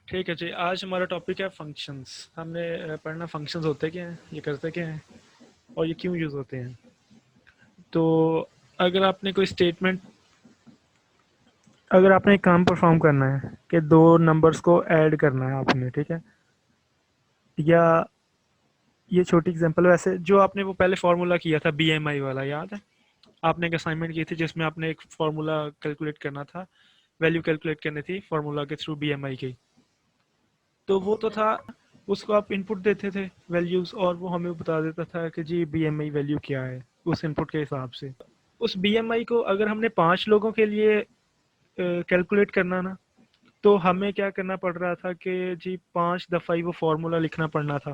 ठीक है जी। आज हमारा टॉपिक है फंक्शंस। हमने पढ़ना फंक्शंस होते क्या हैं, ये करते क्या हैं और ये क्यों यूज़ होते हैं। तो अगर आपने कोई स्टेटमेंट अगर आपने एक काम परफॉर्म करना है कि दो नंबर्स को ऐड करना है आपने, ठीक है, या ये छोटी एग्जांपल, वैसे जो आपने वो पहले फार्मूला किया था बीएमआई वाला, याद है? आपने एक असाइनमेंट की थी जिसमें आपने एक फार्मूला कैलकुलेट करना था, वैल्यू कैलकुलेट करनी थी फार्मूला के थ्रू बीएमआई की। तो वो तो था, उसको आप इनपुट देते थे वैल्यूज और वो हमें बता देता था कि जी बीएमआई वैल्यू क्या है उस इनपुट के हिसाब से। उस बीएमआई को अगर हमने 5 लोगों के लिए कैलकुलेट करना ना, तो हमें क्या करना पड़ रहा था कि जी 5 दफ़ा ही वो फार्मूला लिखना पड़ना था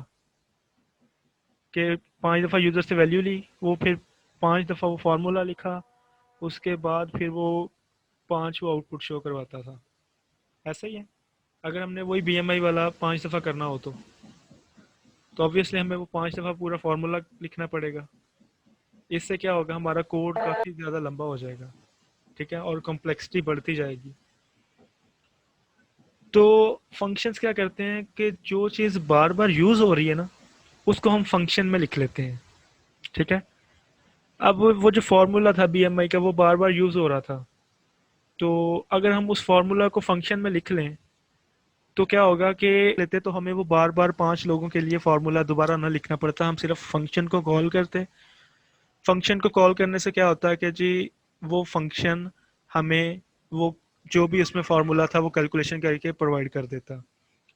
कि 5 दफ़ा यूज़र से वैल्यू ली, वो फिर 5 दफ़ा वो फार्मूला लिखा, उसके बाद फिर वो 5 वो आउटपुट शो करवाता था। ऐसा ही है, अगर हमने वही बीएमआई वाला 5 दफ़ा करना हो तो ऑब्वियसली हमें वो 5 दफ़ा पूरा फार्मूला लिखना पड़ेगा। इससे क्या होगा, हमारा कोड काफ़ी ज़्यादा लंबा हो जाएगा, ठीक है, और कॉम्प्लेक्सिटी बढ़ती जाएगी। तो फंक्शंस क्या करते हैं कि जो चीज़ बार बार यूज़ हो रही है ना, उसको हम फंक्शन में लिख लेते हैं, ठीक है। अब वो जो फार्मूला था बीएमआई का वो बार बार यूज़ हो रहा था, तो अगर हम उस फार्मूला को फंक्शन में लिख लें तो क्या होगा कि लेते तो हमें वो बार बार 5 लोगों के लिए फार्मूला दोबारा ना लिखना पड़ता, हम सिर्फ फंक्शन को कॉल करते। फंक्शन को कॉल करने से क्या होता है कि जी वो फंक्शन हमें वो जो भी उसमें फार्मूला था वो कैलकुलेशन करके प्रोवाइड कर देता,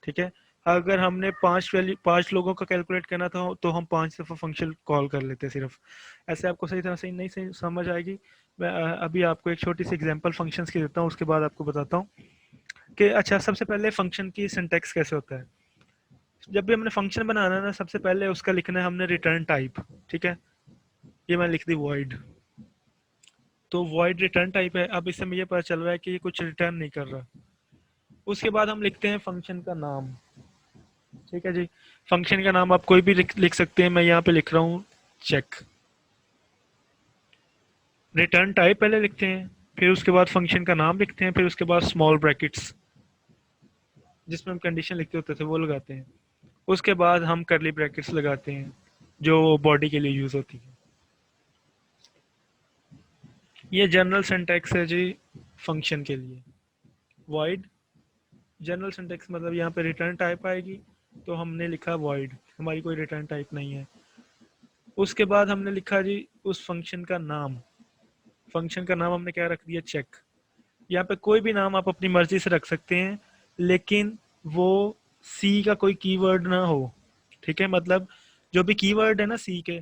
ठीक है। अगर हमने 5 लोगों का कैलकुलेट करना था तो हम 5 दफ़ा फंक्शन कॉल कर लेते सिर्फ। ऐसे आपको सही तरह से नहीं सही समझ आएगी। मैं अभी आपको एक छोटी सी एग्जांपल फंक्शंस की देता हूँ, उसके बाद आपको बताता हूँ कि अच्छा सबसे पहले फंक्शन की सिंटैक्स कैसे होता है। जब भी हमने फंक्शन बनाना है ना, सबसे पहले उसका लिखना है हमने रिटर्न टाइप, ठीक है। ये मैंने लिख दी वॉइड। तो वॉइड रिटर्न टाइप है। अब इससे मुझे पता चल रहा है कि ये कुछ रिटर्न नहीं कर रहा। उसके बाद हम लिखते हैं फंक्शन का नाम, ठीक है जी। फंक्शन का नाम आप कोई भी लिख सकते हैं, मैं यहाँ पे लिख रहा हूँ चेक। रिटर्न टाइप पहले लिखते हैं, फिर उसके बाद फंक्शन का नाम लिखते हैं, फिर उसके बाद स्मॉल ब्रैकेट्स जिसमें हम कंडीशन लिखते होते थे वो लगाते हैं। उसके बाद हम करली ब्रैकेट्स लगाते हैं जो बॉडी के लिए यूज़ होती है। ये जनरल सिंटैक्स है जी फंक्शन के लिए। वॉइड जनरल सिंटैक्स मतलब यहाँ पे रिटर्न टाइप आएगी, तो हमने लिखा वॉइड, हमारी कोई रिटर्न टाइप नहीं है। उसके बाद हमने लिखा जी उस फंक्शन का नाम। फंक्शन का नाम हमने क्या रख दिया, चेक। यहाँ पे कोई भी नाम आप अपनी मर्जी से रख सकते हैं, लेकिन वो सी का कोई कीवर्ड ना हो, ठीक है। मतलब जो भी कीवर्ड है ना सी के,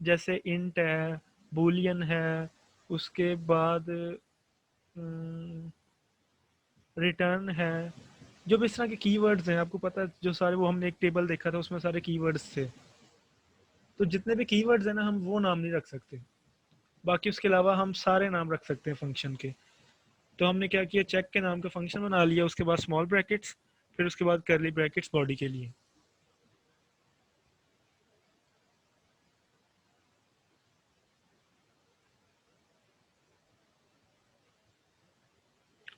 जैसे इंट है, बूलियन है, उसके बाद रिटर्न है, जो भी इस तरह के कीवर्ड्स हैं आपको पता है, जो सारे वो हमने एक टेबल देखा था उसमें सारे कीवर्ड्स थे। तो जितने भी कीवर्ड्स हैं ना, हम वो नाम नहीं रख सकते। बाकी उसके अलावा हम सारे नाम रख सकते हैं फंक्शन के। तो हमने क्या किया, चेक के नाम का फंक्शन बना लिया, उसके बाद स्मॉल ब्रैकेट्स, फिर उसके बाद करली ब्रैकेट्स बॉडी के लिए।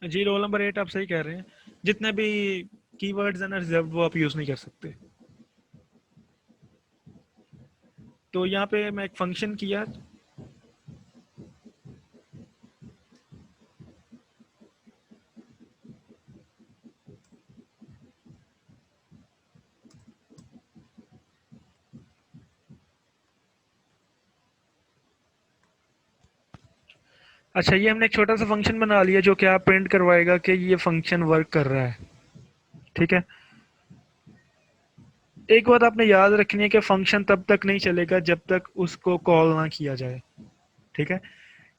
जी रोल नंबर 8 आप सही कह रहे हैं। जितने भी कीवर्ड्स हैं ना रिजर्व, वो आप यूज़ नहीं कर सकते। तो यहाँ पे मैं एक फंक्शन किया। अच्छा, ये हमने एक छोटा सा फंक्शन बना लिया जो कि आप प्रिंट करवाएगा कि ये फंक्शन वर्क कर रहा है, ठीक है। एक बात आपने याद रखनी है कि फंक्शन तब तक नहीं चलेगा जब तक उसको कॉल ना किया जाए, ठीक है।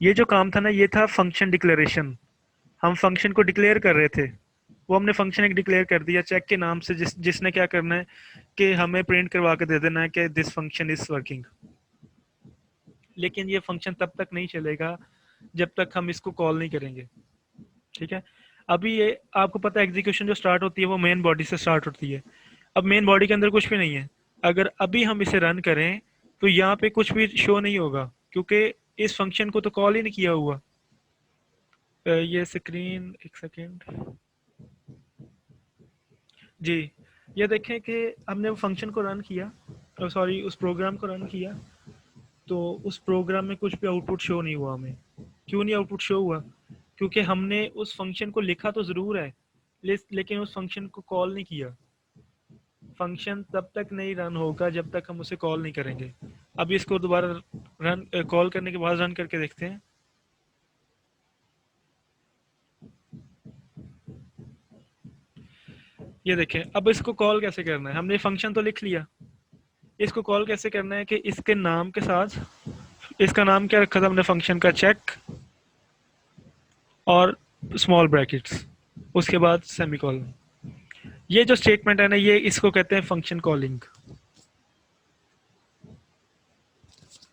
ये जो काम था ना, ये था फंक्शन डिक्लेरेशन। हम फंक्शन को डिक्लेयर कर रहे थे, वो हमने फंक्शन एक डिक्लेयर कर दिया चेक के नाम से, जिसने क्या करना है कि हमें प्रिंट करवा के दे देना है कि दिस फंक्शन इज वर्किंग। लेकिन ये फंक्शन तब तक नहीं चलेगा जब तक हम इसको कॉल नहीं करेंगे, ठीक है। अभी ये आपको पता है एग्जीक्यूशन जो स्टार्ट होती है वो मेन बॉडी से स्टार्ट होती है। अब मेन बॉडी के अंदर कुछ भी नहीं है। अगर अभी हम इसे रन करें तो यहाँ पे कुछ भी शो नहीं होगा, क्योंकि इस फंक्शन को तो कॉल ही नहीं किया हुआ। ये स्क्रीन एक सेकेंड। जी, ये देखें कि हमने वो फंक्शन को रन किया, सॉरी उस प्रोग्राम को रन किया, तो उस प्रोग्राम में कुछ भी आउटपुट शो नहीं हुआ हमें। क्यों नहीं आउटपुट शो हुआ? क्योंकि हमने उस फंक्शन को लिखा तो ज़रूर है, लेकिन उस फंक्शन को कॉल नहीं किया। फंक्शन तब तक नहीं रन होगा जब तक हम उसे कॉल नहीं करेंगे। अब इसको दोबारा रन कॉल करने के बाद रन करके देखते हैं। ये देखें, अब इसको कॉल कैसे करना है? हमने फंक्शन तो लिख लिया, इसको कॉल कैसे करना है कि इसके नाम के साथ, इसका नाम क्या रखा था हमने फंक्शन का? चेक और स्मॉल ब्रैकेट्स, उसके बाद सेमीकोलन। ये जो स्टेटमेंट है ना, ये इसको कहते हैं फंक्शन कॉलिंग।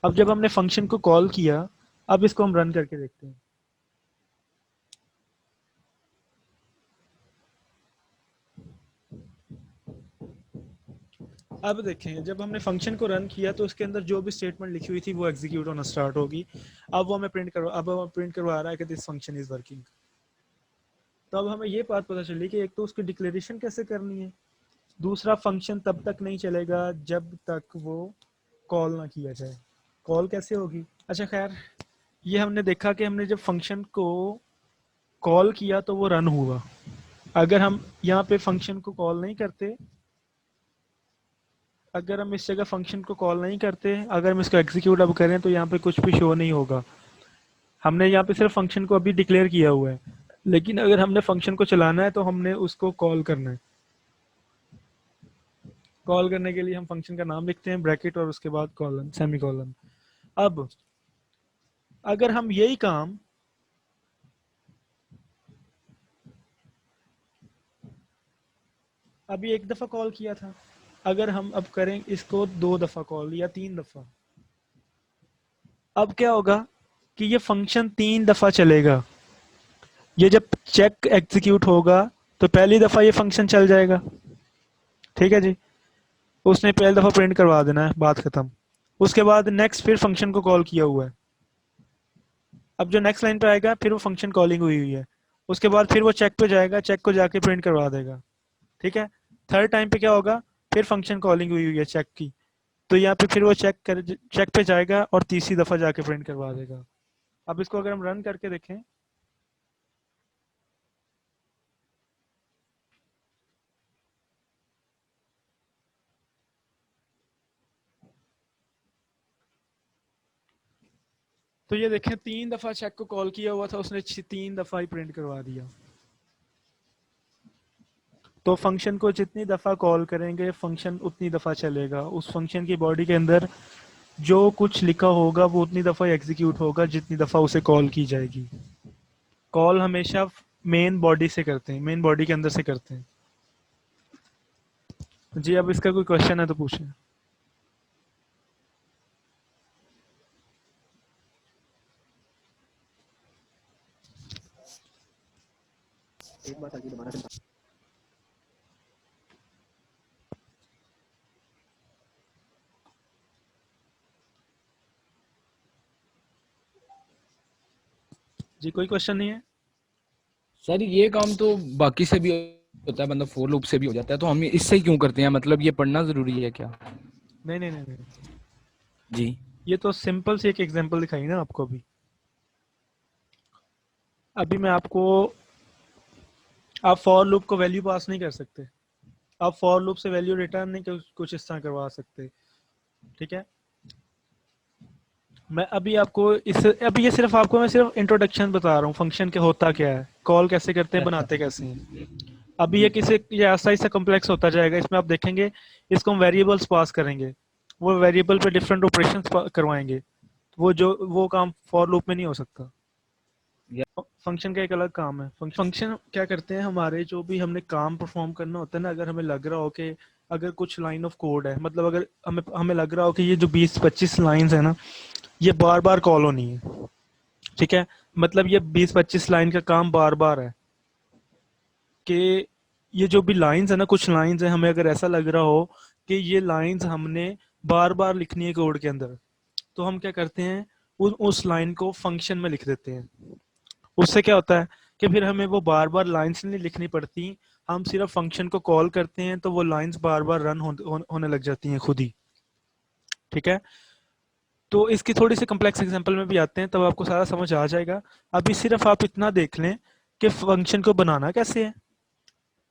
अब जब हमने फंक्शन को कॉल किया, अब इसको हम रन करके देखते हैं। अब देखें, जब हमने फंक्शन को रन किया तो उसके अंदर जो भी स्टेटमेंट लिखी हुई थी वो एग्जीक्यूट होना स्टार्ट होगी। अब वो हमें प्रिंट करवा रहा है कि दिस फंक्शन इज वर्किंग। तो अब हमें ये बात पता चली कि एक तो उसकी डिक्लेरेशन कैसे करनी है, दूसरा फंक्शन तब तक नहीं चलेगा जब तक वो कॉल ना किया जाए। कॉल कैसे होगी? अच्छा खैर, ये हमने देखा कि हमने जब फंक्शन को कॉल किया तो वो रन हुआ। अगर हम यहाँ पे फंक्शन को कॉल नहीं करते, अगर हम इस जगह फंक्शन को कॉल नहीं करते, अगर हम इसको एग्जीक्यूट अब करें तो यहाँ पे कुछ भी शो नहीं होगा। हमने यहाँ पे सिर्फ फंक्शन को अभी डिक्लेयर किया हुआ है, लेकिन अगर हमने फंक्शन को चलाना है तो हमने उसको कॉल करना है। कॉल करने के लिए हम फंक्शन का नाम लिखते हैं, ब्रैकेट और उसके बाद कॉलन, सेमी कॉलन। अब अगर हम यही काम अभी एक दफा कॉल किया था, अगर हम अब करें इसको 2 दफा कॉल या 3 दफा, अब क्या होगा कि ये फंक्शन 3 दफा चलेगा। ये जब चेक एग्जीक्यूट होगा तो पहली दफा ये फंक्शन चल जाएगा, ठीक है जी। उसने पहली दफा प्रिंट करवा देना है, बात खत्म। उसके बाद नेक्स्ट फिर फंक्शन को कॉल किया हुआ है। अब जो नेक्स्ट लाइन पे आएगा फिर वो फंक्शन कॉलिंग हुई हुई है। उसके बाद फिर वो चेक पे जाएगा, चेक को जाके प्रिंट करवा देगा, ठीक है। थर्ड टाइम पे क्या होगा? फिर फंक्शन कॉलिंग हुई हुई है चेक की, तो यहाँ पे फिर वो चेक पे जाएगा और तीसरी दफा जाके प्रिंट करवा देगा। अब इसको अगर हम रन करके देखें, तो ये देखें 3 दफा चेक को कॉल किया हुआ था उसने, 3 दफा ही प्रिंट करवा दिया। तो फंक्शन को जितनी दफा कॉल करेंगे फंक्शन उतनी दफा चलेगा। उस फंक्शन की बॉडी के अंदर जो कुछ लिखा होगा वो उतनी दफा एग्जीक्यूट होगा जितनी दफा उसे कॉल की जाएगी। कॉल हमेशा मेन बॉडी से करते हैं, मेन बॉडी के अंदर से करते हैं जी। अब इसका कोई क्वेश्चन है तो पूछें। एक बात आगे दोबारा से। जी कोई क्वेश्चन नहीं है? सर ये काम तो बाकी से भी होता है, मतलब फोर लूप से भी हो जाता है, तो हम इससे क्यों करते हैं? मतलब ये पढ़ना जरूरी है क्या? नहीं नहीं नहीं नहीं, जी ये तो सिंपल सी एक एग्जांपल दिखाई ना आपको। अभी अभी मैं आपको, आप फॉर लूप को वैल्यू पास नहीं कर सकते, आप फॉर लूप से वैल्यू रिटर्न नहीं कुछ इस तरह करवा सकते, ठीक है। मैं अभी आपको अभी ये सिर्फ आपको मैं सिर्फ इंट्रोडक्शन बता रहा हूँ फंक्शन के होता क्या है, कॉल कैसे करते हैं, बनाते कैसे हैं। अभी ये किसी ये ऐसा ऐसा कॉम्प्लेक्स होता जाएगा, इसमें आप देखेंगे इसको हम वेरिएबल्स पास करेंगे, वो वेरिएबल पे डिफरेंट ऑपरेशंस करवाएंगे, वो काम फॉर लूप में नहीं हो सकता। फंक्शन का एक अलग काम है। फंक्शन क्या करते हैं, हमारे जो भी हमने काम परफॉर्म करना होता है ना, अगर हमें लग रहा हो कि अगर कुछ लाइन ऑफ कोड है, मतलब अगर हमें हमें लग रहा हो कि ये जो 20-25 लाइंस है ना, ये बार बार कॉल होनी है, ठीक है। मतलब ये 20-25 लाइन का काम बार बार है कि ये जो भी लाइंस है ना, कुछ लाइंस है, हमें अगर ऐसा लग रहा हो कि ये लाइंस हमने बार बार लिखनी है कोड के अंदर, तो हम क्या करते हैं, उस लाइन को फंक्शन में लिख देते हैं। उससे क्या होता है कि फिर हमें वो बार बार लाइंस नहीं लिखनी पड़ती, हम सिर्फ फंक्शन को कॉल करते हैं तो वो लाइंस बार बार रन होने लग जाती हैं खुद ही। ठीक है, तो इसकी थोड़ी सी कम्प्लेक्स एग्जांपल में भी आते हैं, तब आपको सारा समझ आ जाएगा। अभी सिर्फ आप इतना देख लें कि फंक्शन को बनाना कैसे है।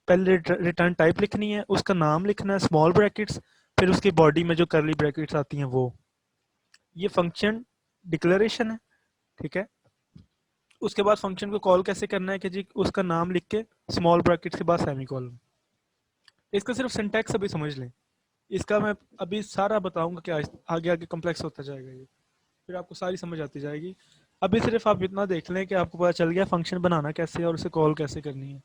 पहले रिटर्न टाइप लिखनी है, उसका नाम लिखना है स्मॉल ब्रैकेट्स, फिर उसकी बॉडी में जो करली ब्रैकेट्स आती हैं वो, ये फंक्शन डिक्लेरेशन है। ठीक है, उसके बाद फंक्शन को कॉल कैसे करना है कि जी उसका नाम लिख के स्मॉल ब्रैकेट्स के बाद सेमीकोलन। इसका सिर्फ सिंटैक्स अभी समझ लें, इसका मैं अभी सारा बताऊंगा क्या आगे आगे कम्प्लेक्स होता जाएगा ये, फिर आपको सारी समझ आती जाएगी। अभी सिर्फ आप इतना देख लें कि आपको पता चल गया फंक्शन बनाना कैसे है और उसे कॉल कैसे करनी है।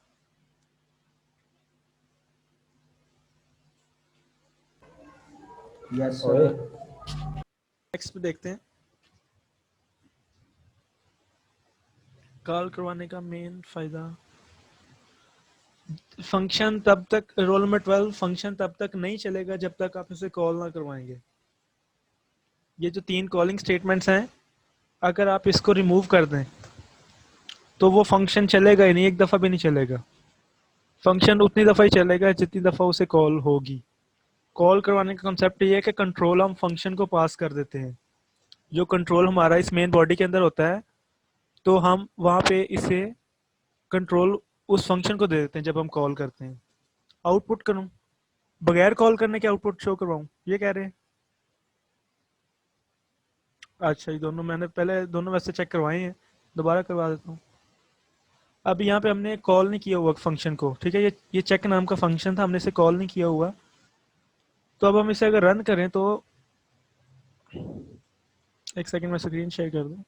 Yes sir. नेक्स्ट पे देखते हैं, कॉल करवाने का मेन फायदा। फंक्शन तब तक, रोल नंबर 12, फंक्शन तब तक नहीं चलेगा जब तक आप इसे कॉल ना करवाएंगे। ये जो 3 कॉलिंग स्टेटमेंट्स हैं, अगर आप इसको रिमूव कर दें तो वो फंक्शन चलेगा ही नहीं, एक दफ़ा भी नहीं चलेगा। फंक्शन उतनी दफ़ा ही चलेगा जितनी दफ़ा उसे कॉल होगी। कॉल करवाने का कंसेप्ट ये है कि कंट्रोल हम फंक्शन को पास कर देते हैं। जो कंट्रोल हमारा इस मेन बॉडी के अंदर होता है, तो हम वहाँ पे इसे कंट्रोल उस फंक्शन को दे देते हैं जब हम कॉल करते हैं। आउटपुट करूँ, बगैर कॉल करने के आउटपुट शो करवाऊँ, ये कह रहे हैं। अच्छा, ये दोनों मैंने पहले दोनों वैसे चेक करवाए हैं, दोबारा करवा देता हूँ। अब यहाँ पे हमने कॉल नहीं किया हुआ फंक्शन को। ठीक है, ये चेक नाम का फंक्शन था, हमने इसे कॉल नहीं किया हुआ। तो अब हम इसे अगर रन करें तो, एक सेकंड में स्क्रीन शेयर कर दूं,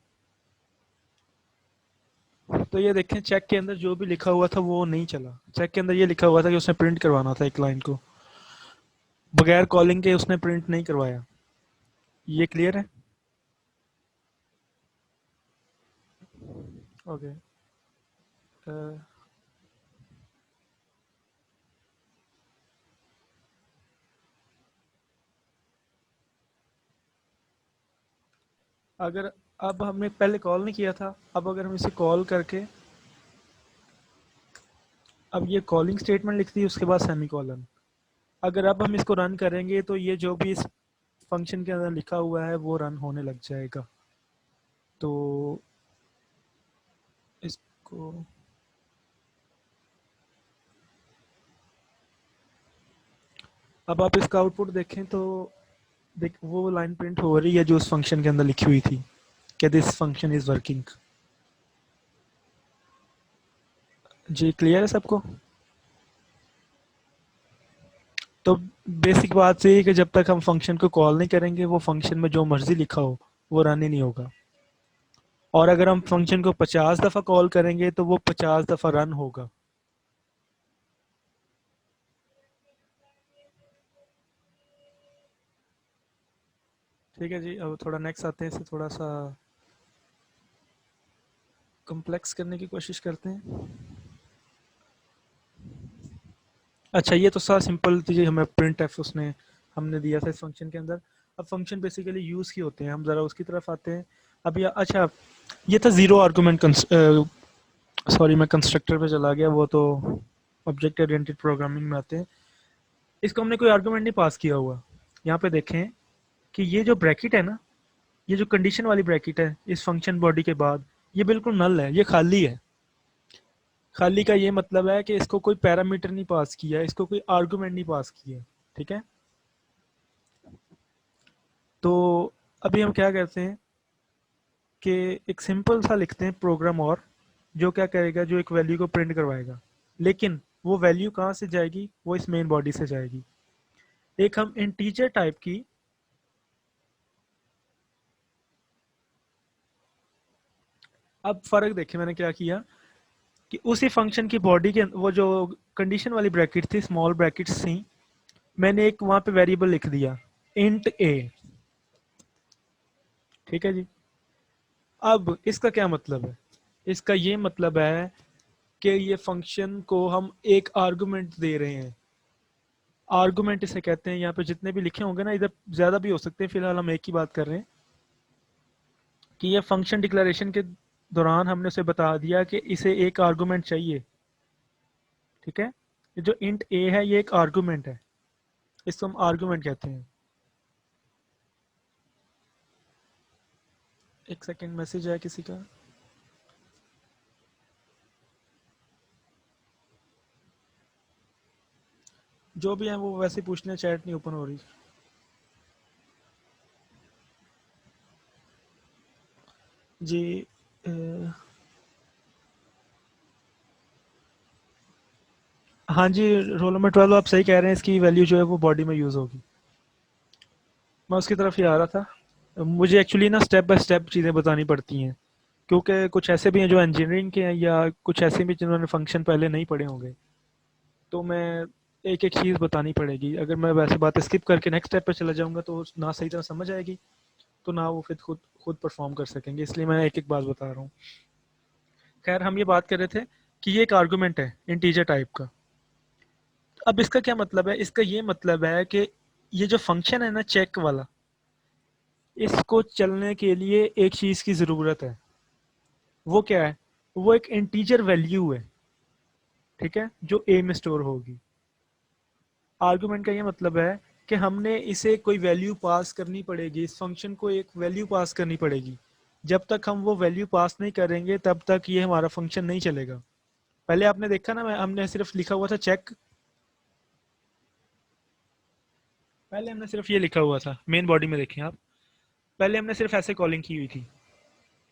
तो ये देखें चेक के अंदर जो भी लिखा हुआ था वो नहीं चला। चेक के अंदर ये लिखा हुआ था कि उसने प्रिंट करवाना था एक लाइन को, बगैर कॉलिंग के उसने प्रिंट नहीं करवाया। ये क्लियर है? ओके। अगर अब हमने पहले कॉल नहीं किया था, अब अगर हम इसे कॉल करके, अब ये कॉलिंग स्टेटमेंट लिख दी उसके बाद सेमीकोलन, अगर अब हम इसको रन करेंगे तो ये जो भी इस फंक्शन के अंदर लिखा हुआ है वो रन होने लग जाएगा। तो इसको अब आप इसका आउटपुट देखें तो देख वो लाइन प्रिंट हो रही है जो उस फंक्शन के अंदर लिखी हुई थी कि दिस फंक्शन इज वर्किंग। जी क्लियर है सबको? तो बेसिक बात ये है कि जब तक हम फंक्शन को कॉल नहीं करेंगे वो फंक्शन में जो मर्जी लिखा हो वो रन ही नहीं होगा। और अगर हम फंक्शन को 50 दफ़ा कॉल करेंगे तो वो 50 दफ़ा रन होगा। ठीक है जी, अब थोड़ा नेक्स्ट आते हैं, इसे थोड़ा सा कॉम्प्लेक्स करने की कोशिश करते हैं। अच्छा, ये तो सा सिंपल थी, हमें प्रिंट एफ उसने हमने दिया था इस फंक्शन के अंदर। अब फंक्शन बेसिकली यूज़ की होते हैं, हम ज़रा उसकी तरफ आते हैं। अब ये अच्छा, ये था ज़ीरो आर्गूमेंट, सॉरी मैं कंस्ट्रक्टर पे चला गया, वो तो ऑब्जेक्ट ओरिएंटेड प्रोग्रामिंग में आते हैं। इसको हमने कोई आर्गूमेंट नहीं पास किया हुआ। यहाँ पे देखें कि ये जो ब्रैकेट है ना, ये जो कंडीशन वाली ब्रैकेट है इस फंक्शन बॉडी के बाद, ये बिल्कुल नल है, ये खाली है। खाली का ये मतलब है कि इसको कोई पैरामीटर नहीं पास किया, इसको कोई आर्गूमेंट नहीं पास किया। ठीक है, तो अभी हम क्या करते हैं कि एक सिंपल सा लिखते हैं प्रोग्राम, और जो क्या करेगा, जो एक वैल्यू को प्रिंट करवाएगा, लेकिन वो वैल्यू कहाँ से जाएगी, वो इस मेन बॉडी से जाएगी। एक हम इंटीजर टाइप की, अब फर्क देखें मैंने क्या किया कि उसी फंक्शन की बॉडी के वो जो कंडीशन वाली ब्रैकेट थी, स्मॉल ब्रैकेट्स थी, मैंने एक वहां पे वेरिएबल लिख दिया इंट ए। ठीक है जी, अब इसका क्या मतलब है? इसका ये मतलब है कि ये फंक्शन को हम एक आर्गुमेंट दे रहे हैं। आर्गुमेंट इसे कहते हैं, यहाँ पे जितने भी लिखे होंगे ना, इधर ज्यादा भी हो सकते हैं, फिलहाल हम एक ही बात कर रहे हैं कि ये फंक्शन डिक्लेरेशन के दौरान हमने उसे बता दिया कि इसे एक आर्गुमेंट चाहिए। ठीक है, जो इंट ए है ये एक आर्गुमेंट है, इसको हम आर्गुमेंट कहते हैं। एक सेकंड, मैसेज है किसी का। जो भी है वो वैसे पूछने, चैट नहीं ओपन हो रही। जी हाँ जी, रोल नंबर 12 आप सही कह रहे हैं, इसकी वैल्यू जो है वो बॉडी में यूज़ होगी। मैं उसकी तरफ ही आ रहा था। मुझे एक्चुअली ना स्टेप बाय स्टेप चीज़ें बतानी पड़ती हैं, क्योंकि कुछ ऐसे भी हैं जो इंजीनियरिंग के हैं या कुछ ऐसे भी जिन्होंने फंक्शन पहले नहीं पढ़े होंगे, तो मैं एक एक चीज़ बतानी पड़ेगी। अगर मैं वैसे बात स्किप करके नेक्स्ट स्टेप पे चला जाऊंगा तो ना सही तरह समझ आएगी, तो ना वो फिर खुद खुद परफॉर्म कर सकेंगे, इसलिए मैं एक एक बात बता रहा हूँ। खैर, हम ये बात कर रहे थे कि ये एक आर्गूमेंट है इंटीजर टाइप का। अब इसका क्या मतलब है? इसका ये मतलब है कि ये जो फंक्शन है ना चेक वाला, इसको चलने के लिए एक चीज़ की ज़रूरत है। वो क्या है? वो एक इंटीजर वैल्यू है, ठीक है, जो ए में स्टोर होगी। आर्गुमेंट का ये मतलब है कि हमने इसे कोई वैल्यू पास करनी पड़ेगी, इस फंक्शन को एक वैल्यू पास करनी पड़ेगी। जब तक हम वो वैल्यू पास नहीं करेंगे तब तक ये हमारा फंक्शन नहीं चलेगा। पहले आपने देखा ना, हमने सिर्फ लिखा हुआ था चेक। पहले हमने सिर्फ ये लिखा हुआ था, मेन बॉडी में देखें आप, पहले हमने सिर्फ ऐसे कॉलिंग की हुई थी,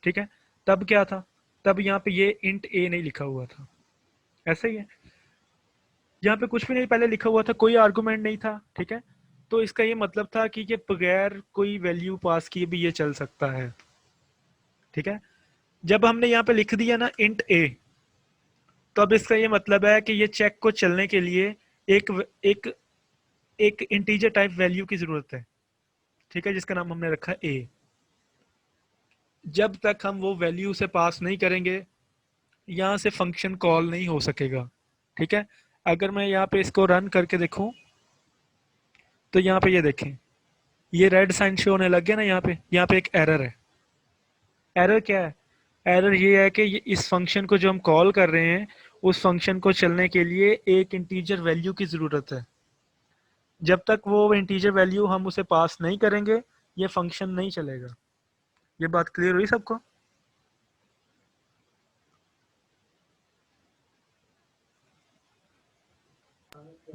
ठीक है। तब क्या था? तब यहाँ पे ये इंट ए नहीं लिखा हुआ था, ऐसा ही है। यहाँ पे कुछ भी नहीं पहले लिखा हुआ था, कोई आर्गुमेंट नहीं था, ठीक है। तो इसका ये मतलब था कि ये बगैर कोई वैल्यू पास किए भी ये चल सकता है, ठीक है। जब हमने यहाँ पे लिख दिया ना इंट ए, तो अब इसका ये मतलब है कि ये चेक को चलने के लिए एक एक एक इंटीजर टाइप वैल्यू की जरूरत है, ठीक है, जिसका नाम हमने रखा ए। जब तक हम वो वैल्यू से पास नहीं करेंगे, यहाँ से फंक्शन कॉल नहीं हो सकेगा, ठीक है। अगर मैं यहाँ पे इसको रन करके देखूं, तो यहाँ पे ये देखें, ये रेड साइन शो होने लग गया ना। यहाँ पे एक एरर है। एरर क्या है? एरर ये है कि इस फंक्शन को जो हम कॉल कर रहे हैं, उस फंक्शन को चलने के लिए एक इंटीजर वैल्यू की ज़रूरत है। जब तक वो इंटीजर वैल्यू हम उसे पास नहीं करेंगे, ये फंक्शन नहीं चलेगा। ये बात क्लियर हुई सबको?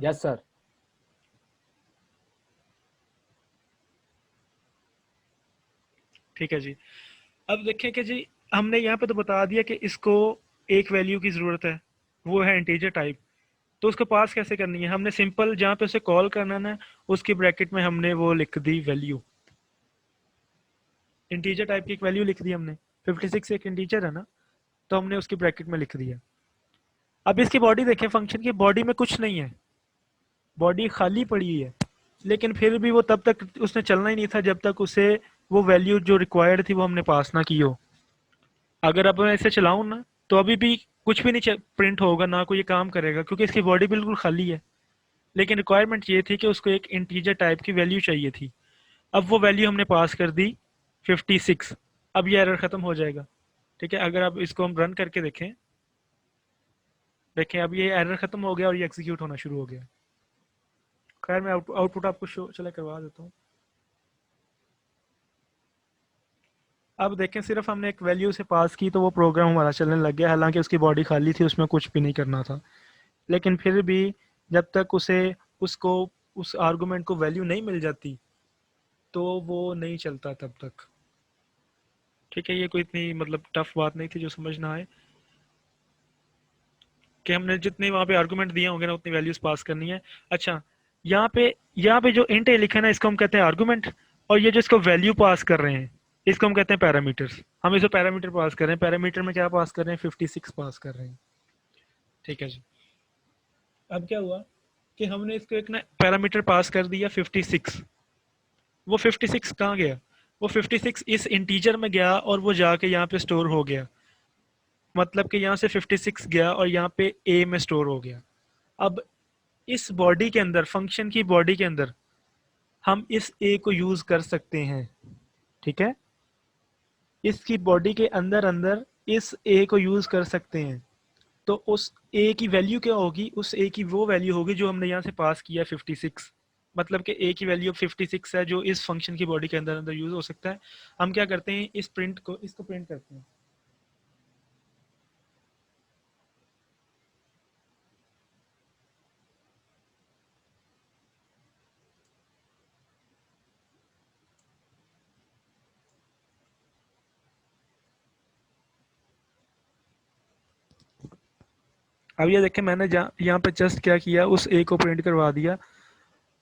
Yes sir. ठीक है जी। अब देखें कि जी, हमने यहाँ पे तो बता दिया कि इसको एक वैल्यू की ज़रूरत है, वो है इंटीजर टाइप। तो उसको पास कैसे करनी है? हमने सिंपल जहाँ पे उसे कॉल करना है ना, उसकी ब्रैकेट में हमने वो लिख दी वैल्यू, इंटीजर टाइप की एक वैल्यू लिख दी हमने। 56 एक इंटीजर है ना, तो हमने उसकी ब्रैकेट में लिख दिया। अब इसकी बॉडी देखें, फंक्शन की बॉडी में कुछ नहीं है, बॉडी खाली पड़ी है। लेकिन फिर भी वो तब तक उसने चलना ही नहीं था जब तक उसे वो वैल्यू जो रिक्वायर्ड थी वो हमने पास ना की हो। अगर अब मैं इसे चलाऊं ना, तो अभी भी कुछ भी नहीं प्रिंट होगा, ना कोई ये काम करेगा, क्योंकि इसकी बॉडी बिल्कुल खाली है। लेकिन रिक्वायरमेंट ये थी कि उसको एक इंटीजर टाइप की वैल्यू चाहिए थी। अब वो वैल्यू हमने पास कर दी 56। अब ये एरर खत्म हो जाएगा, ठीक है। अगर आप इसको हम रन करके देखें, देखें अब ये एरर खत्म हो गया और ये एग्जीक्यूट होना शुरू हो गया। खैर, मैं आउटपुट आपको शो चला करवा देता हूँ। अब देखें, सिर्फ हमने एक वैल्यू से पास की तो वो प्रोग्राम हमारा चलने लग गया, हालांकि उसकी बॉडी खाली थी, उसमें कुछ भी नहीं करना था। लेकिन फिर भी जब तक उसको उस आर्गुमेंट को वैल्यू नहीं मिल जाती, तो वो नहीं चलता तब तक, ठीक है। ये कोई इतनी मतलब टफ बात नहीं थी जो समझ ना आए, कि हमने जितने वहाँ पे आर्गुमेंट दिए होंगे ना उतनी वैल्यूज पास करनी है। अच्छा, यहाँ पे जो इंट ए लिखा है ना, इसको हम कहते हैं आर्गुमेंट। और ये जो इसको वैल्यू पास कर रहे हैं, इसको हम कहते हैं पैरामीटर्स। हम इसको पैरामीटर पास कर रहे हैं। पैरामीटर में क्या पास कर रहे हैं? 56 पास कर रहे हैं, ठीक है जी। अब क्या हुआ कि हमने इसको एक ना पैरामीटर पास कर दिया 56। वो 56 कहाँ गया? वो 56 इस इंटीजर में गया और वो जाके यहाँ पे स्टोर हो गया। मतलब कि यहाँ से 56 गया और यहाँ पे ए में स्टोर हो गया। अब इस बॉडी के अंदर, फंक्शन की बॉडी के अंदर, हम इस ए को यूज कर सकते हैं, ठीक है। इसकी बॉडी के अंदर अंदर इस ए को यूज कर सकते हैं। तो उस ए की वैल्यू क्या होगी, उस ए की वो वैल्यू होगी जो हमने यहाँ से पास किया 56, मतलब कि ए की वैल्यू 56 है जो इस फंक्शन की बॉडी के अंदर अंदर यूज हो सकता है। हम क्या करते हैं, इस प्रिंट को, इसको प्रिंट करते हैं। अब ये देखें, मैंने यहाँ पे जस्ट क्या किया, उस ए को प्रिंट करवा दिया।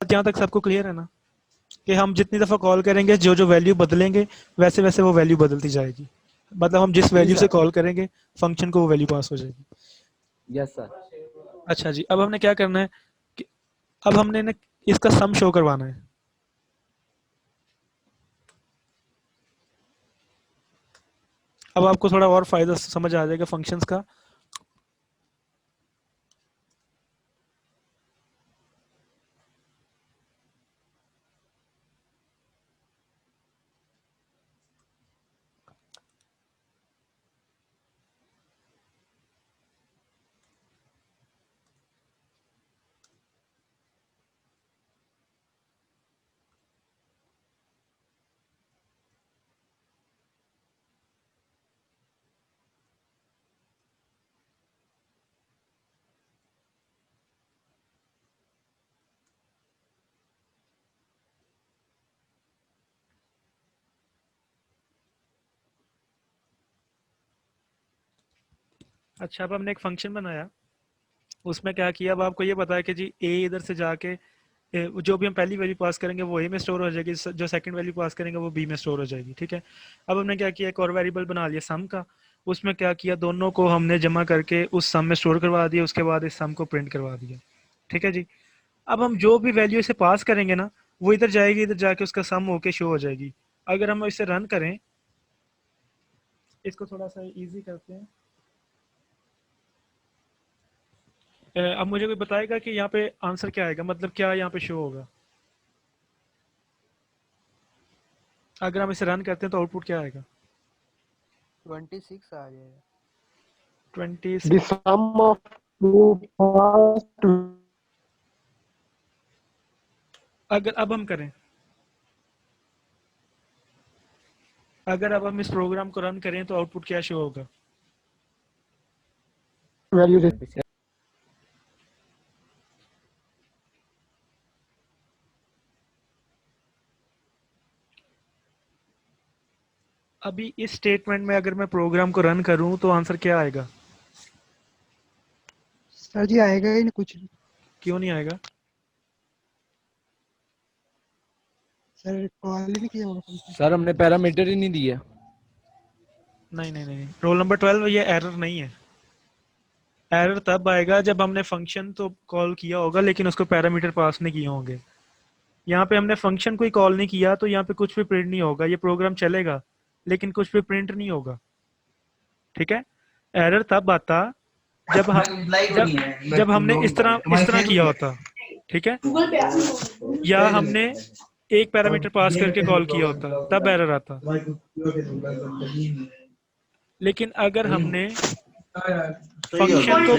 जहाँ तक सबको क्लियर है ना, कि हम जितनी दफ़ा कॉल करेंगे जो जो वैल्यू बदलेंगे वैसे वैसे वो वैल्यू बदलती जाएगी, मतलब हम जिस वैल्यू से कॉल करेंगे फंक्शन को वो वैल्यू पास हो जाएगी। Yes sir. अच्छा जी, अब हमने क्या करना है कि अब हमने ना इसका सम शो करवाना है। अब आपको थोड़ा और फायदा समझ आ जाएगा फंक्शंस का। अच्छा, अब हमने एक फंक्शन बनाया, उसमें क्या किया, अब आपको ये पता है कि जी ए इधर से जाके जो भी हम पहली वैल्यू पास करेंगे वो ए में स्टोर हो जाएगी, जो सेकंड वैल्यू पास करेंगे वो बी में स्टोर हो जाएगी, ठीक है। अब हमने क्या किया, एक और वेरिएबल बना लिया सम का, उसमें क्या किया, दोनों को हमने जमा करके उस सम में स्टोर करवा दिया, उसके बाद इस सम को प्रिंट करवा दिया, ठीक है जी। अब हम जो भी वैल्यू इसे पास करेंगे ना, वो इधर जाएगी, इधर जाके उसका सम होके शो हो जाएगी। अगर हम इसे रन करें, इसको थोड़ा सा इजी करते हैं। अब मुझे कोई बताएगा कि यहाँ पे आंसर क्या आएगा, मतलब क्या यहाँ पे शो होगा। अगर हम इसे रन करते हैं तो आउटपुट क्या आएगा। 26 आ जाएगा। 26। The sum of two first अगर अब हम करें, अगर अब हम इस प्रोग्राम को रन करें तो आउटपुट क्या शो होगा। values. अभी इस स्टेटमेंट में अगर मैं प्रोग्राम को रन करूं तो आंसर क्या आएगा। सर जी आएगा ही नहीं कुछ। क्यों नहीं आएगा। सर कॉल ही नहीं किया होगा फंक्शन। सर हमने पैरामीटर ही नहीं दिया। नहीं नहीं नहीं, रोल नंबर 12 ये एरर नहीं है। एरर तब आएगा जब हमने फंक्शन तो कॉल किया होगा लेकिन उसको पैरामीटर पास नहीं किए होंगे। यहाँ पे हमने फंक्शन को ही कॉल नहीं किया तो यहाँ पे कुछ भी प्रिंट नहीं होगा, ये प्रोग्राम चलेगा लेकिन कुछ भी प्रिंट नहीं होगा, ठीक है। एरर तब आता जब हम जब हमने इस तरह किया होता, ठीक है, या हमने एक पैरामीटर पास करके कॉल किया होता तब एरर आता। लेकिन अगर हमने फंक्शन को,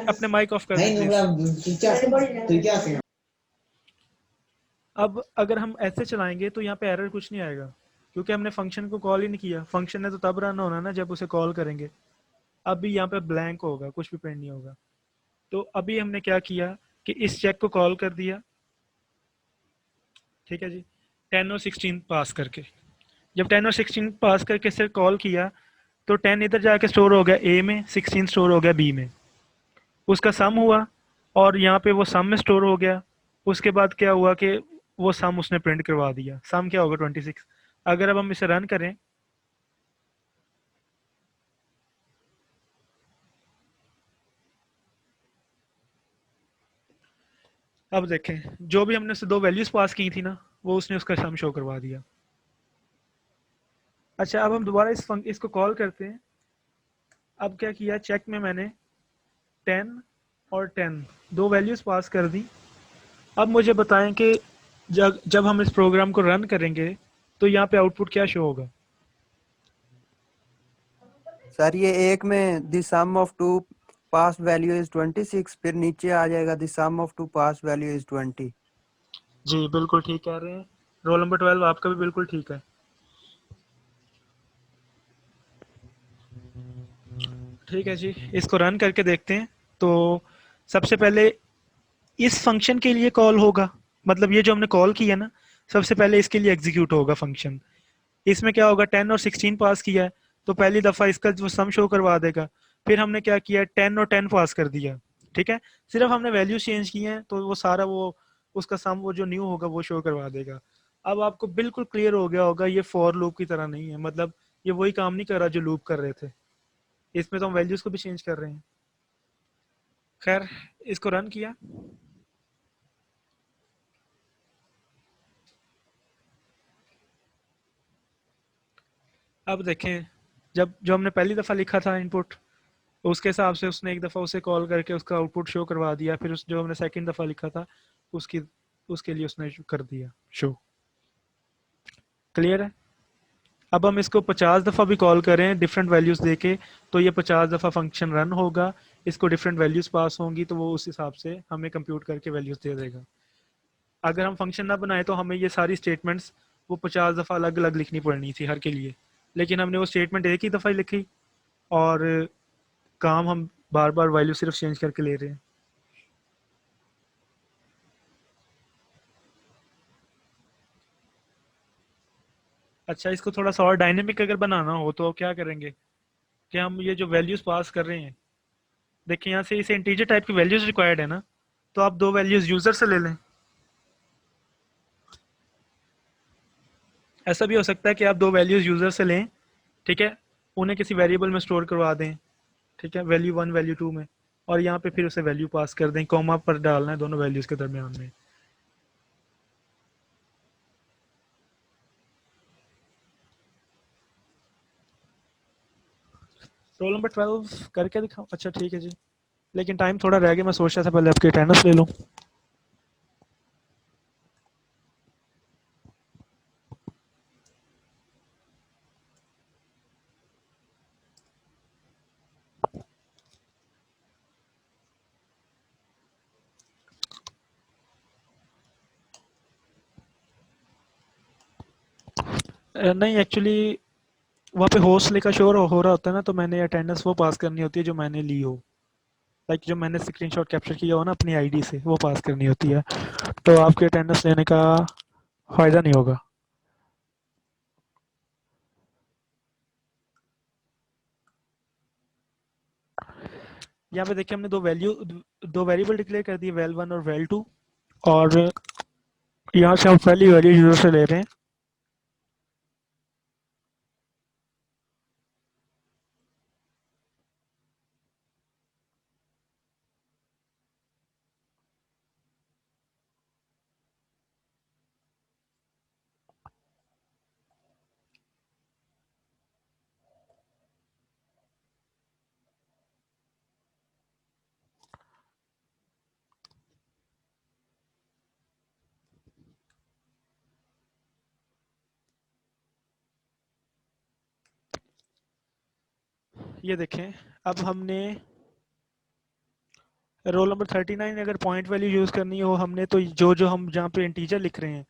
अपने माइक ऑफ कर दीजिए। अब अगर हम ऐसे चलाएंगे तो यहाँ पे एरर कुछ नहीं आएगा क्योंकि हमने फंक्शन को कॉल ही नहीं किया। फंक्शन ने तो तब रन होना ना जब उसे कॉल करेंगे। अभी यहाँ पे ब्लैंक होगा, कुछ भी प्रिंट नहीं होगा। तो अभी हमने क्या किया कि इस चेक को कॉल कर दिया, ठीक है जी, 10 और 16 पास करके। जब 10 और 16 पास करके सिर्फ कॉल किया तो 10 इधर जाके स्टोर हो गया ए में, 16 स्टोर हो गया बी में, उसका सम हुआ और यहाँ पे वो सम में स्टोर हो गया। उसके बाद क्या हुआ कि वो सम उसने प्रिंट करवा दिया। सम क्या होगा 26। अगर अब हम इसे रन करें, अब देखें जो भी हमने उससे दो वैल्यूज पास की थी ना वो उसने उसका सम शो करवा दिया। अच्छा, अब हम दोबारा इसको कॉल करते हैं। अब क्या किया, चेक में मैंने 10 और 10 दो वैल्यूज पास कर दी। अब मुझे बताएं कि जब हम इस प्रोग्राम को रन करेंगे तो यहाँ पे आउटपुट क्या शो होगा। सर ये एक में the sum of two pass value is 26, फिर नीचे आ जाएगा the sum of two pass value is 20। जी बिल्कुल ठीक कह रहे हैं। रोल नंबर 12 आपका भी बिल्कुल ठीक है। ठीक है जी, इसको रन करके देखते हैं। तो सबसे पहले इस फंक्शन के लिए कॉल होगा, मतलब ये जो हमने कॉल किया ना, सबसे पहले इसके लिए एग्जीक्यूट होगा फंक्शन। इसमें क्या होगा, 10 और 16 पास किया है, तो पहली दफ़ा इसका जो सम शो करवा देगा। फिर हमने क्या किया, 10 और 10 पास कर दिया। ठीक है, सिर्फ हमने वैल्यू चेंज की है, तो वो सारा वो उसका सम वो जो न्यू होगा वो शो करवा देगा। अब आपको बिल्कुल क्लियर हो गया होगा ये फॉर लूप की तरह नहीं है, मतलब ये वही काम नहीं कर रहा जो लूप कर रहे थे। इसमें तो हम वैल्यूज को भी चेंज कर रहे हैं। खैर, इसको रन किया। अब देखें, जब जो हमने पहली दफ़ा लिखा था इनपुट, उसके हिसाब से उसने एक दफ़ा उसे कॉल करके उसका आउटपुट शो करवा दिया। फिर उस जो हमने सेकंड दफ़ा लिखा था उसकी उसके लिए उसने कर दिया शो। क्लियर है? अब हम इसको 50 दफ़ा भी कॉल करें डिफरेंट वैल्यूज़ देके, तो ये 50 दफ़ा फंक्शन रन होगा। इसको डिफरेंट वैल्यूज़ पास होंगी, तो वो उस हिसाब से हमें कंप्यूट करके वैल्यूज़ दे देगा। अगर हम फंक्शन ना बनाए तो हमें ये सारी स्टेटमेंट्स वो 50 दफ़ा अलग अलग लिखनी पड़नी थी हर के लिए, लेकिन हमने वो स्टेटमेंट एक ही दफ़ा लिखी और काम हम बार बार वैल्यू सिर्फ चेंज करके ले रहे हैं। अच्छा, इसको थोड़ा सा और डायनेमिक अगर बनाना हो तो क्या करेंगे कि हम ये जो वैल्यूज़ पास कर रहे हैं, देखिए यहाँ से इसे इंटीजर टाइप की वैल्यूज़ रिक्वायर्ड है ना, तो आप दो वैल्यूज़ यूज़र से ले लें। ऐसा भी हो सकता है कि आप दो वैल्यूज़ यूज़र से लें, ठीक है, उन्हें किसी वेरिएबल में स्टोर करवा दें, ठीक है, वैल्यू 1 वैल्यू 2 में, और यहाँ पे फिर उसे वैल्यू पास कर दें, कॉमा पर डालना है दोनों वैल्यूज़ के दरमियान में। रोल नंबर 12 करके दिखाओ। अच्छा ठीक है जी, लेकिन टाइम थोड़ा रह गया, मैं सोच रहा था पहले आपकी अटेंडेंस ले लूँ। नहीं एक्चुअली वहाँ पे होस्ट लिखा शो हो रहा होता है ना, तो मैंने अटेंडेंस वो पास करनी होती है जो मैंने ली हो, लाइक जो मैंने स्क्रीनशॉट कैप्चर किया हो ना अपनी आईडी से, वो पास करनी होती है। तो आपकी अटेंडेंस लेने का फ़ायदा नहीं होगा। यहाँ पे देखिए हमने दो वेरिएबल डिक्लेयर कर दिए, वेल 1 और वेल 2, और यहाँ से हम पहली वैल्यू यूज़र से ले रहे हैं। ये देखें, अब हमने रोल नंबर 39 अगर पॉइंट वैल्यू यूज़ करनी हो हमने, तो जो जो हम जहाँ पे इंटीजर लिख रहे हैं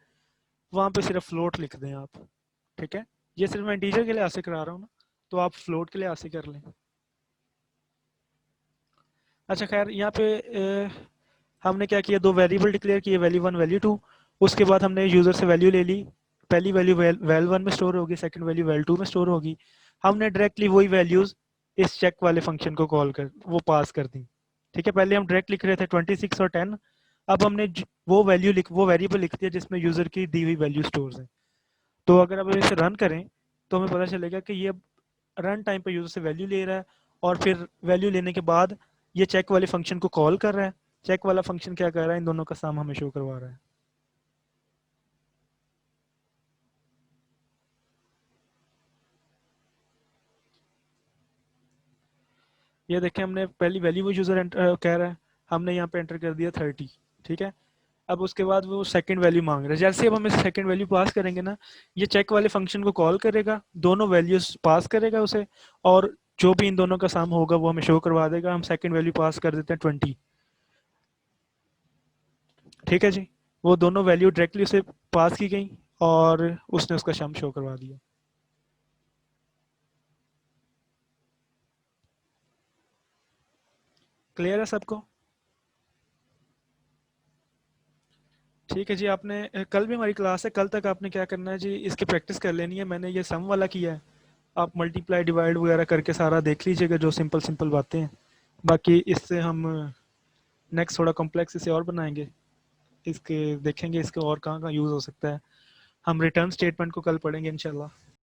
वहाँ पे सिर्फ फ्लोट लिख दें आप। ठीक है, ये सिर्फ मैं इंटीजर के लिए ऐसे करा रहा हूँ ना, तो आप फ्लोट के लिए ऐसे कर लें। अच्छा खैर, यहाँ पे हमने क्या किया, दो वेरिएबल डिक्लेयर किए, वैल्यू 1 वैल्यू 2। उसके बाद हमने यूज़र से वैल्यू ले ली, पहली वैल्यू वेल 1 में स्टोर होगी, सेकंड वैल्यू वेल 2 में स्टोर होगी। हमने डायरेक्टली वही वैल्यूज़ इस चेक वाले फंक्शन को कॉल कर वो पास कर दी। ठीक है, पहले हम डायरेक्ट लिख रहे थे 26 और 10, अब हमने वो वेरिएबल लिख दिया जिसमें यूज़र की दी हुई वैल्यू स्टोर है। तो अगर अब इसे रन करें तो हमें पता चलेगा कि ये रन टाइम पे यूज़र से वैल्यू ले रहा है, और फिर वैल्यू लेने के बाद ये चेक वाले फंक्शन को कॉल कर रहा है। चेक वाला फंक्शन क्या कर रहा है, इन दोनों का सम हमें शो करवा रहा है। ये देखें, हमने पहली वैल्यू वो यूज़र कह रहा है, हमने यहाँ पे एंटर कर दिया 30। ठीक है, अब उसके बाद वो सेकंड वैल्यू मांग रहा है। जैसे अब हम इस सेकंड वैल्यू पास करेंगे ना, ये चेक वाले फंक्शन को कॉल करेगा, दोनों वैल्यूज पास करेगा उसे, और जो भी इन दोनों का सम होगा वो हमें शो करवा देगा। हम सेकंड वैल्यू पास कर देते हैं 20। ठीक है जी, वो दोनों वैल्यू डायरेक्टली उसे पास की गई और उसने उसका सम शो करवा दिया। क्लियर है सबको? ठीक है जी, आपने कल भी हमारी क्लास है, कल तक आपने क्या करना है जी, इसकी प्रैक्टिस कर लेनी है। मैंने ये सम वाला किया है, आप मल्टीप्लाई डिवाइड वगैरह करके सारा देख लीजिएगा, जो सिंपल सिंपल बातें हैं। बाकी इससे हम नेक्स्ट थोड़ा कॉम्प्लेक्स इसे और बनाएंगे, इसके देखेंगे इसके और कहाँ कहाँ यूज़ हो सकता है। हम रिटर्न स्टेटमेंट को कल पढ़ेंगे इंशाल्लाह।